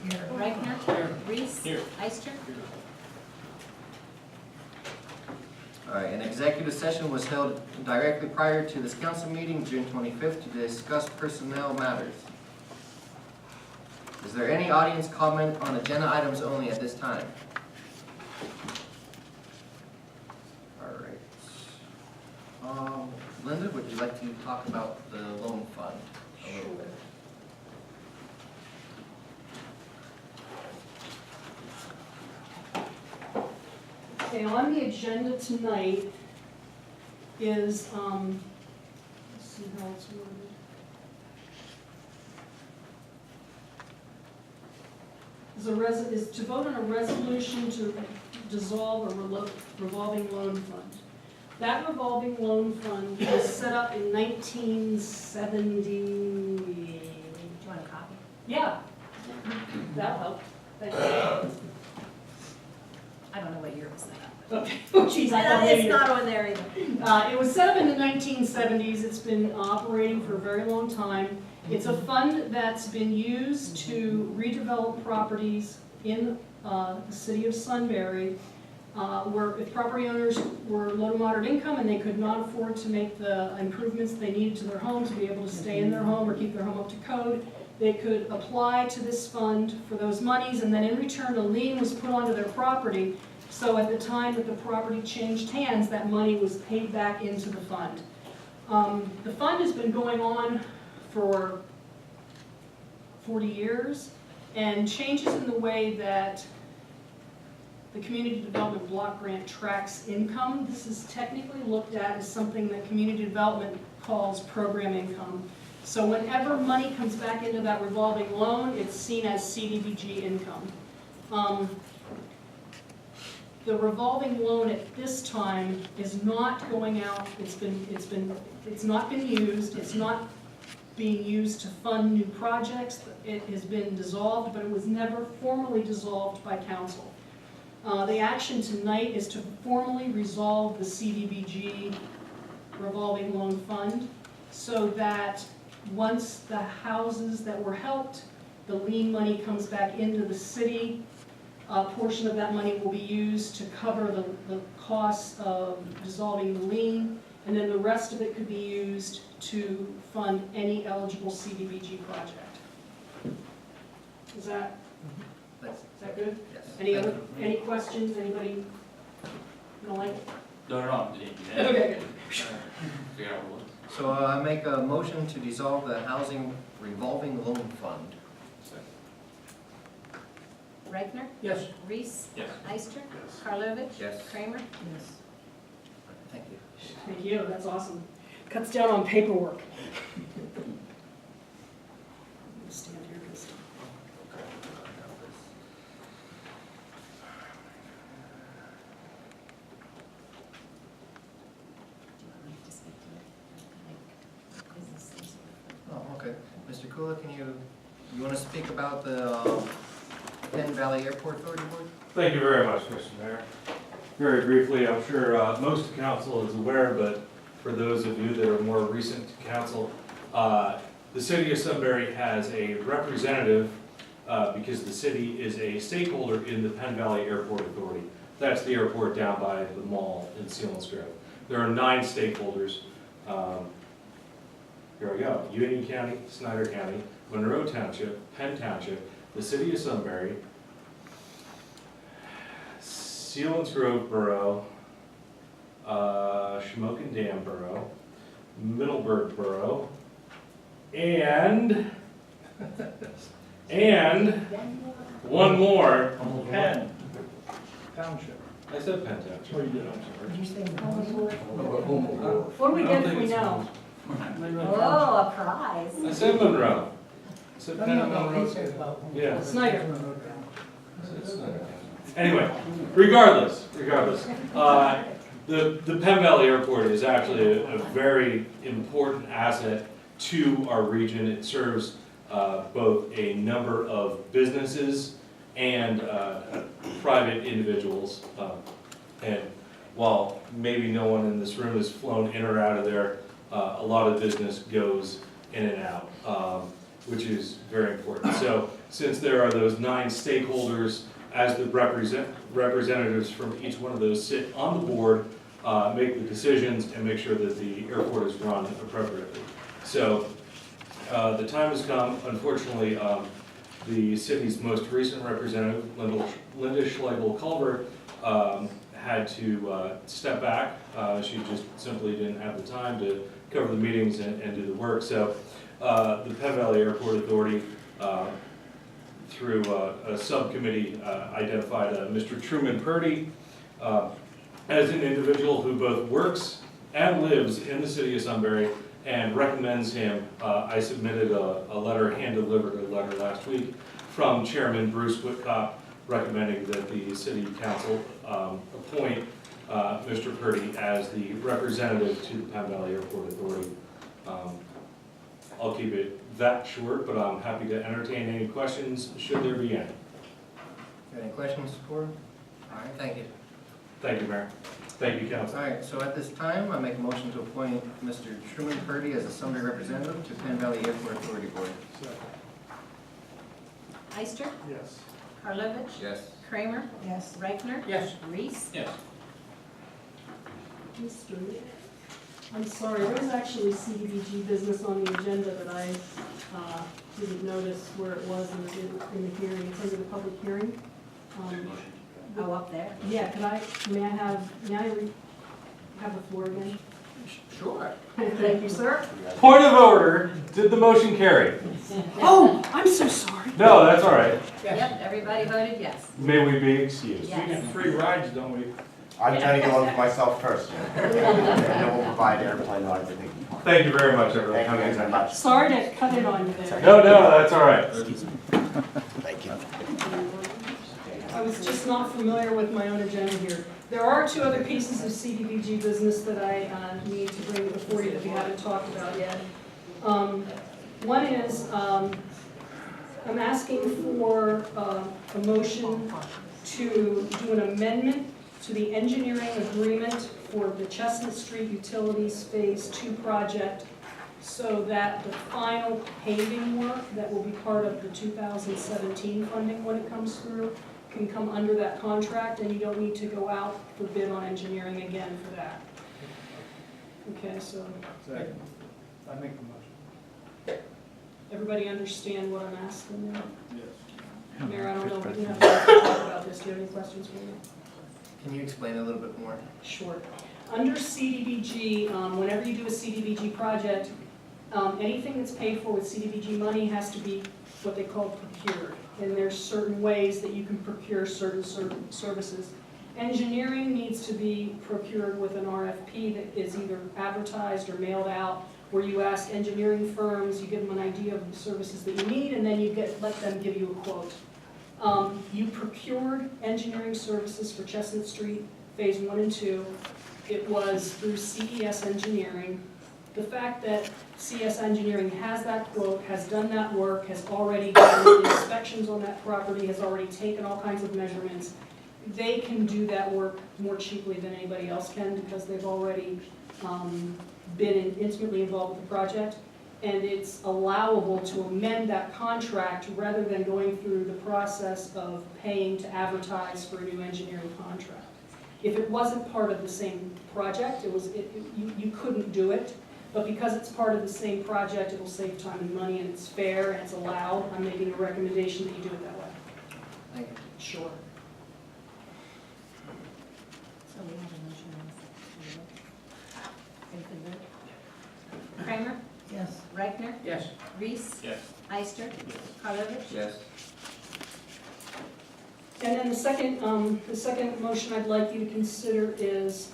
Here. Reichner? Here. Reese? Here. Eister? All right, an executive session was held directly prior to this council meeting, June 25th, to discuss personnel matters. Is there any audience comment on agenda items only at this time? All right. Linda, would you like to talk about the loan fund a little bit? Okay, on the agenda tonight is, let's see how it's worded. Is to vote on a resolution to dissolve a revolving loan fund. That revolving loan fund was set up in 1970. Do you want a copy? Yeah, that'll help. Thank you. I don't know what year it was set up. Okay, oh geez, I thought maybe. It's not on there either. It was set up in the 1970s. It's been operating for a very long time. It's a fund that's been used to redevelop properties in the city of Sunbury, where if property owners were low to moderate income and they could not afford to make the improvements they needed to their home to be able to stay in their home or keep their home up to code, they could apply to this fund for those monies, and then in return a lien was put onto their property. So at the time that the property changed hands, that money was paid back into the fund. The fund has been going on for 40 years, and changes in the way that the Community Development Block Grant tracks income. This is technically looked at as something that Community Development calls program income. So whenever money comes back into that revolving loan, it's seen as CDBG income. The revolving loan at this time is not going out. It's not been used. It's not being used to fund new projects. It has been dissolved, but it was never formally dissolved by council. The action tonight is to formally resolve the CDBG revolving loan fund so that once the houses that were helped, the lien money comes back into the city. A portion of that money will be used to cover the costs of dissolving the lien, and then the rest of it could be used to fund any eligible CDBG project. Is that good? Yes. Any questions? Anybody don't like it? No. Okay, good. Figure out what. So I make a motion to dissolve the housing revolving loan fund. Reichner? Yes. Reese? Yes. Eister? Yes. Karlovic? Yes. Kramer? Yes. Thank you. Thank you, that's awesome. Cuts down on paperwork. Stand here, 'cause- Do you want me to speak to it? Like, business things? Oh, okay. Mr. Kula, you want to speak about the Penn Valley Airport Authority Board? Thank you very much, Mr. Mayor. Very briefly, I'm sure most of council is aware, but for those of you that are more recent to council, the city of Sunbury has a representative because the city is a stakeholder in the Penn Valley Airport Authority. That's the airport down by the mall in Selinsgrove. There are 9 stakeholders. Here we go. Union County, Snyder County, Monroe Township, Penn Township, the city of Sunbury, Selinsgrove Borough, Shamokin Dam Borough, Middleburg Borough, and one more. Penn Township. I said Penn Township. Oh, you did, I'm sorry. Did you say What do we get if we know? Oh, a prize. I said Monroe. I said Penn and Monroe. Yeah. Snyder. Anyway, regardless, the Penn Valley Airport is actually a very important asset to our region. It serves both a number of businesses and private individuals. And while maybe no one in this room has flown in or out of there, a lot of business goes in and out. which is very important. So since there are those 9 stakeholders, as the representatives from each one of those sit on the board, make the decisions and make sure that the airport is run appropriately. So the time has come. Unfortunately, the city's most recent representative, Linda Schlegel-Culver, had to step back. She just simply didn't have the time to cover the meetings and do the work. So the Penn Valley Airport Authority, through a subcommittee, identified Mr. Truman Purdy as an individual who both works and lives in the city of Sunbury and recommends him. I submitted a letter, hand-delivered a letter last week from Chairman Bruce Whitcop recommending that the city council appoint Mr. Purdy as the representative to the Penn Valley Airport Authority. I'll keep it that short, but I'm happy to entertain any questions, should there be any. Got any questions for him? All right, thank you. Thank you, Mayor. Thank you, council. All right, so at this time, I make a motion to appoint Mr. Truman Purdy as a Sunbury representative to Penn Valley Airport Authority Board. Ister, Yes. Karlovic, Yes. Kramer, Yes. Reichner, Yes. Reese. Yes. Mr. I'm sorry, there was actually CDBG business on the agenda that I didn't notice where it was in the hearing. It's under the public hearing. Oh, up there. Yeah, may I have the floor again? Sure. Thank you, sir. Point of order, did the motion carry? Oh, I'm so sorry. No, that's all right. Yep, everybody voted yes. May we be excused? We get Yes. free rides, don't we? I'm trying to get one for myself first. And then we'll provide airplane rides, I think. Thank you very much, everyone. Thank you very much. Sorry to cut in on you there. No, that's all right. Thank you. I was just not familiar with my own agenda here. There are 2 other pieces of CDBG business that I need to bring before you that we haven't talked about yet. One is, I'm asking for a motion to do an amendment to the engineering agreement for the Chestnut Street Utilities Phase 2 project so that the final paving work that will be part of the 2017 funding when it comes through can come under that contract, and you don't need to go out for bid on engineering again for that. Okay, so Second. I make the motion. everybody understand what I'm asking there? Yes. Mayor, I don't know if we have to talk about this. Do you have any questions for me? Can you explain a little bit more? Sure. Under CDBG, whenever you do a CDBG project, anything that's paid for with CDBG money has to be what they call procured. And there's certain ways that you can procure certain services. Engineering needs to be procured with an RFP that is either advertised or mailed out, where you ask engineering firms, you give them an idea of the services that you need, and then you let them give you a quote. You procured engineering services for Chestnut Street, Phase 1 and 2. It was through CES Engineering. The fact that CS Engineering has that quote, has done that work, has already done the inspections on that property, has already taken all kinds of measurements, they can do that work more cheaply than anybody else can because they've already been intimately involved with the project. And it's allowable to amend that contract rather than going through the process of paying to advertise for a new engineering contract. If it wasn't part of the same project, you couldn't do it. But because it's part of the same project, it'll save time and money, and it's fair, and it's allowed. I'm making a recommendation that you do it that way. Thank you. Sure. So we have a motion on the second. Ready for the vote? Kramer, Yes. Reichner, Yes. Reese. Yes. Ister, Karlovic. Yes. And then the second motion I'd like you to consider is,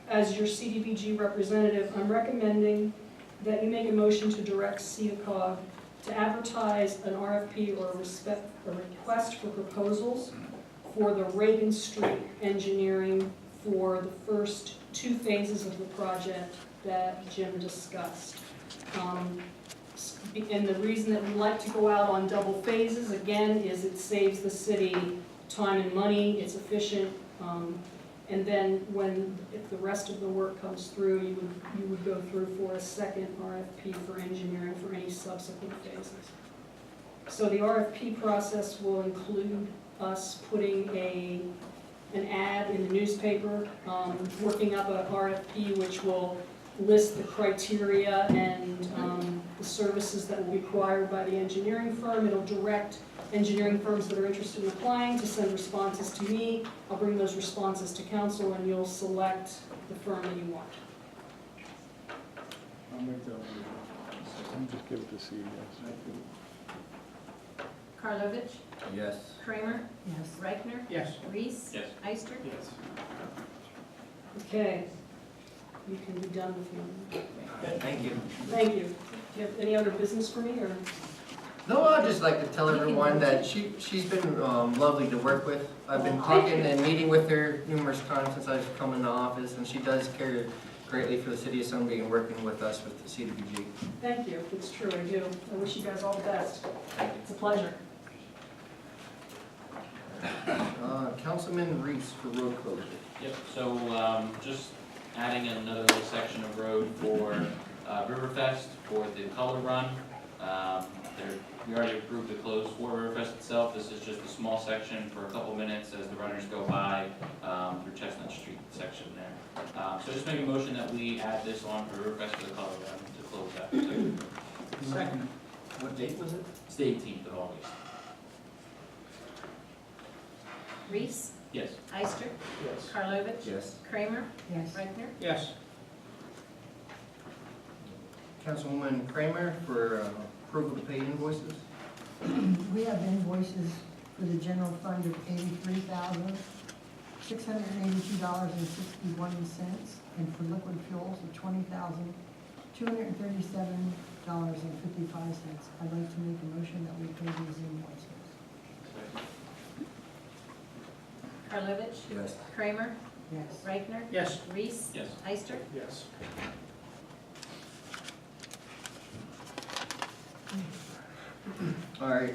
as your CDBG representative, I'm recommending that you make a motion to direct CEDACOG to advertise an RFP or a request for proposals for the Reagan Street engineering for the first 2 phases of the project that Jim discussed. And the reason that we like to go out on double phases, again, is it saves the city time and money, it's efficient, And then if the rest of the work comes through, you would go through for a second RFP for engineering for any subsequent phases. So the RFP process will include us putting an ad in the newspaper, working up an RFP which will list the criteria and the services that will be required by the engineering firm. It'll direct engineering firms that are interested in applying to send responses to me. I'll bring those responses to council and you'll select the firm that you want. I'll make that one. Just give it to C, yes. Karlovic, Yes. Kramer, Yes. Reichner, Yes. Reese, Yes. Eister. Yes. Okay, you can be done with me. Thank you. Thank you. Do you have any other business for me, or? No, I'd just like to tell everyone that she's been lovely to work with. I've been talking and meeting with her numerous times since I've come into office, and she does care greatly for the city of Sunbury and working with us with the CDBG. Thank you, it's true, I do. I wish you guys all the best. It's a pleasure. Councilman Reese for road closure. Yep, so, just adding another little section of road for, Riverfest for the color run. We already approved the close for Riverfest itself. This is just a small section for a couple minutes as the runners go by, through Chestnut Street section there. So just make a motion that we add this on for Riverfest for the color run to close that section. Second. What date was it? It's the 18th of August. Reese, Yes. Eister, Yes. Karlovic, Yes. Kramer, Yes. Reichner. Yes. Councilwoman Kramer for approval to pay invoices. We have invoices for the general fund of $83,682.61, and for liquid fuels of $20,237.55. I'd like to make a motion that we pay these invoices. Karlovic, Yes. Kramer, Yes. Reichner, Yes. Reese, Yes. Eister. Yes. All right.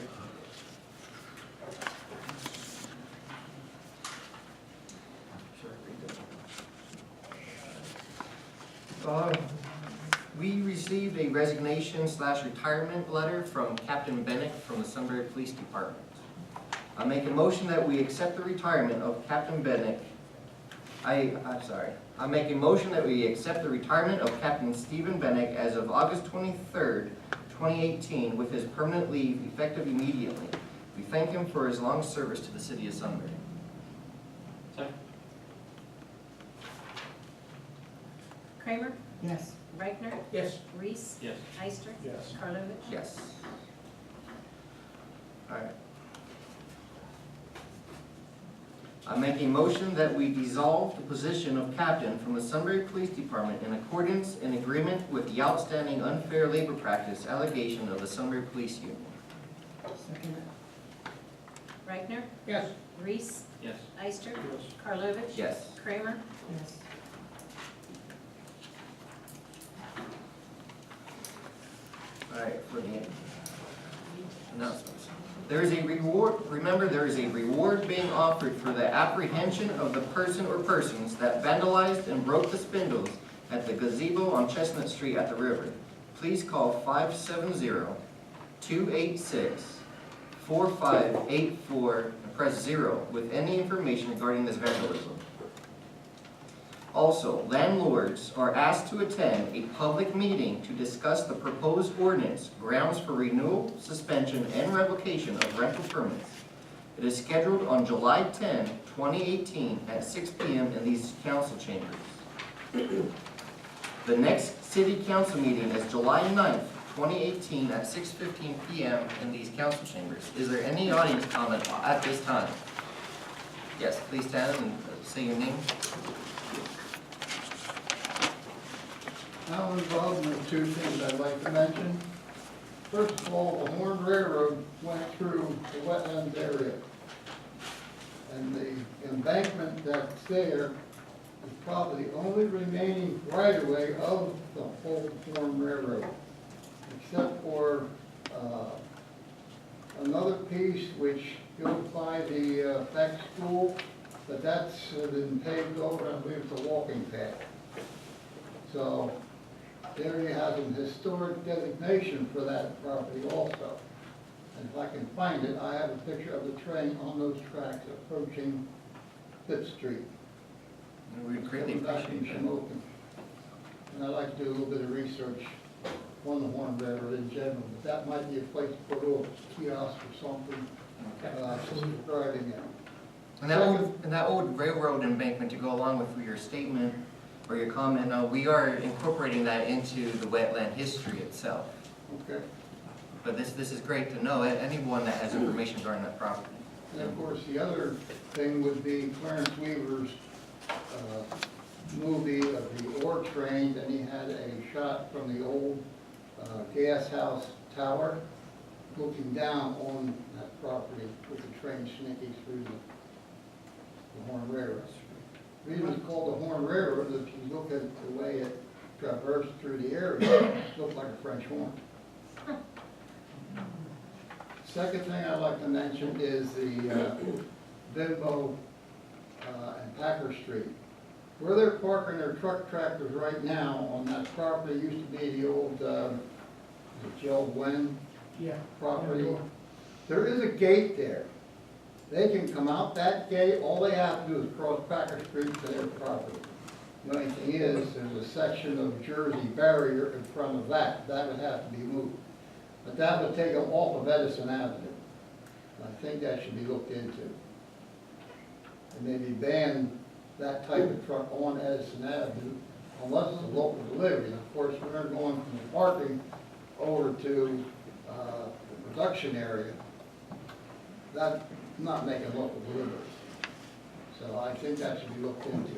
We received a resignation/retirement letter from Captain Bennett from the Sunbury Police Department. I make a motion that we accept the retirement of Captain Bennett. I make a motion that we accept the retirement of Captain Stephen Bennett as of August 23rd, 2018, with his permanent leave effective immediately. We thank him for his long service to the city of Sunbury. Second. Kramer, Yes. Reichner, Yes. Reese, Yes. Eister, Yes. Karlovic. Yes. All right. I make a motion that we dissolve the position of captain from the Sunbury Police Department in accordance and agreement with the outstanding unfair labor practice allegation of the Sunbury Police Union. Second. Reichner, Yes. Reese, Yes. Eister, Yes. Karlovic. Yes. Kramer, Yes. All right, for the announcements. There is a reward, remember, there is a reward being offered for the apprehension of the person or persons that vandalized and broke the spindles at the gazebo on Chestnut Street at the river. Please call 570-286-4584 and press 0 with any information regarding this vandalism. Also, landlords are asked to attend a public meeting to discuss the proposed ordinance, grounds for renewal, suspension, and revocation of rental permits. It is scheduled on July 10, 2018 at 6 p.m. in these council chambers. The next city council meeting is July 9th, 2018 at 6:15 p.m. in these council chambers. Is there any audience comment at this time? Yes, please stand and say your name. I'm involved in two things I'd like to mention. First of all, the Horn Railroad went through the wetlands area. And the embankment that's there is probably the only remaining right-of-way of the whole Horn Railroad. Except for another piece which goes by the Beck School but that's been paved over, and I believe it's a walking path. So, the area has an historic designation for that property also. And if I can find it, I have a picture of the train on those tracks approaching Fifth Street. We greatly Coming back from appreciate that. Shamokin. And I'd like to do a little bit of research on the Horn Railroad in general, but that might be a place to put a little kiosk or something, describing it. And that old railroad embankment, to go along with your statement or your comment, we are incorporating that into the wetland history itself. Okay. But this is great to know, anyone that has information regarding that property. And of course, the other thing would be Clarence Weaver's movie of the ore train, and he had a shot from the old gas house tower looking down on that property with the train snaking through the Horn Railroad. The reason it's called the Horn Railroad is if you look at the way it traversed through the area, it looked like a French horn. Second thing I'd like to mention is the Bimbo and Packer Street. Where they're parking their truck tractors right now on that property used to be the old, Joe Wen Yeah. property. There is a gate there. They can come out that gate, all they have to do is cross Packer Street to their property. The only thing is, there's a section of Jersey barrier in front of that would have to be moved. But that would take them off of Edison Avenue. And I think that should be looked into. And maybe ban that type of truck on Edison Avenue unless it's a local delivery. And of course, we're going from the parking over to the production area. That's not making local deliveries. So I think that should be looked into.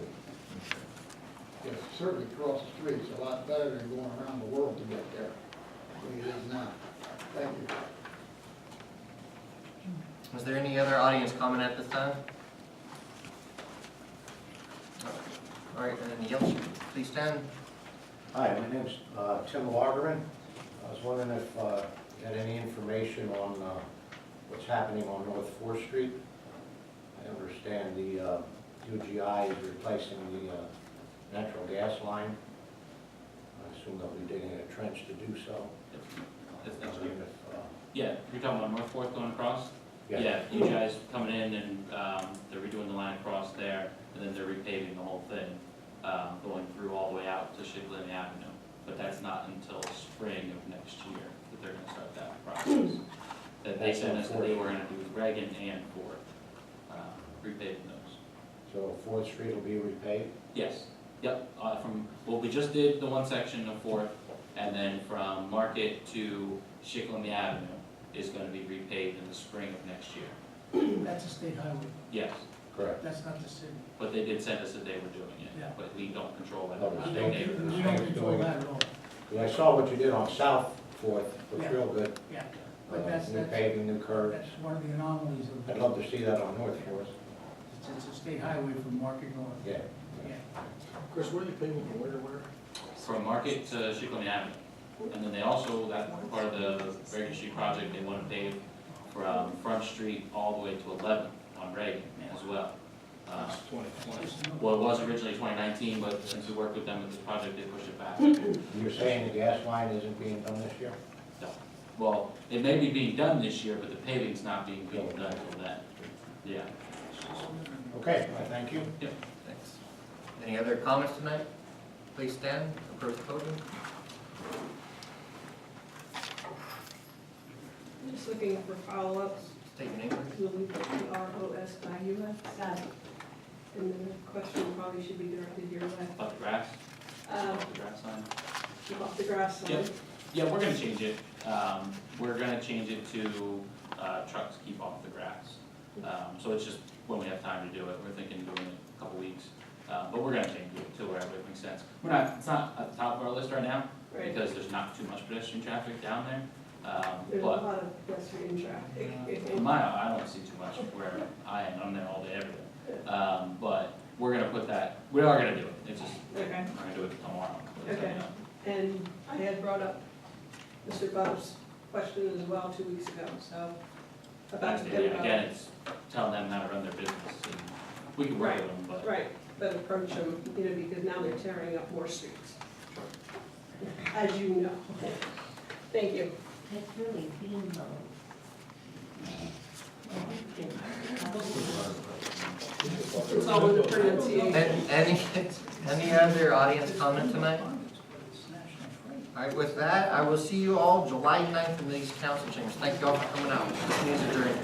Yes, certainly cross the street, it's a lot better than going around the world to get there, the way it is now. Thank you. Was there any other audience comment at this time? All right, and then Yeltsin, please stand. Hi, my name's Tim Lagerman. I was wondering if you had any information on what's happening on North 4th Street. I understand the UGI is replacing the natural gas line. I assume they'll be digging a trench to do so. That's I was next year. wondering if, Yeah, you're talking about North Fourth going across? Yeah, you guys coming in and they're redoing the line across there, and then they're repaving the whole thing, going through all the way out to Shigling Avenue. But that's not until spring of next year that they're gonna start that process. That they sent us that they were gonna do Reagan and Fourth, repaving those. So 4th Street will be repaved? Yes, yep, well, we just did the one section of Fourth, and then from Market to Shigling Avenue is gonna be repaved in the spring of next year. That's a state highway, Yes, Correct. that's not the city. but they did send us that they were doing it, Yeah. but we don't control whether Oh, or the not We they don't, did. we don't control that at all, Yeah, I saw what you did on South 4th, looks Yeah. real good. yeah. But that's, New paving, new curbs. that's one of the anomalies of, I'd love to see that on North 4th. it's a state highway from Market North. Yeah. Yeah. Chris, where are you paving from where to where? From Market to Shigling Avenue. And then they also, that part of the Reagan Street project, they want to pave from Front Street all the way to 11th on Reagan as well. It's 2020. Well, it was originally 2019, but since we worked with them with this project, they pushed it back. You're saying the gas line isn't being done this year? No. Well, it may be being done this year, but the paving's not being done until then. Yeah. Okay, thank you. Thanks. Any other comments tonight? Please stand, approach the podium. I'm just looking for follow-ups. State your name, please. Will we put ROSIUS? Got it. And then the question probably should be directed your way. About the grass, Um, off the grass line. Off the grass side. Yep. Yeah, we're gonna change it. We're gonna change it to trucks keep off the grass. So it's just when we have time to do it. We're thinking doing it a couple weeks. But we're gonna change it to wherever it makes sense. It's not at the top of our list right now, Right. because there's not too much pedestrian traffic down there. There's a But lot of pedestrian traffic. I don't see too much where I am. I'm there all day, every day. But we're gonna put that, we are gonna do it. It's just, Okay. we're gonna do it tomorrow. Okay. And I had brought up Mr. Butter's question as well 2 weeks ago, so. About Again, it's telling them how to run their business and We can work with them, but. Right, but approach them, you know, because now they're tearing up more streets. As you know. Thank you. It's really being low. It's all in the pronunciation. Any other audience comment tonight? All right, with that, I will see you all July 9th in these council chambers. Thank you all for coming out. This meeting is adjourned.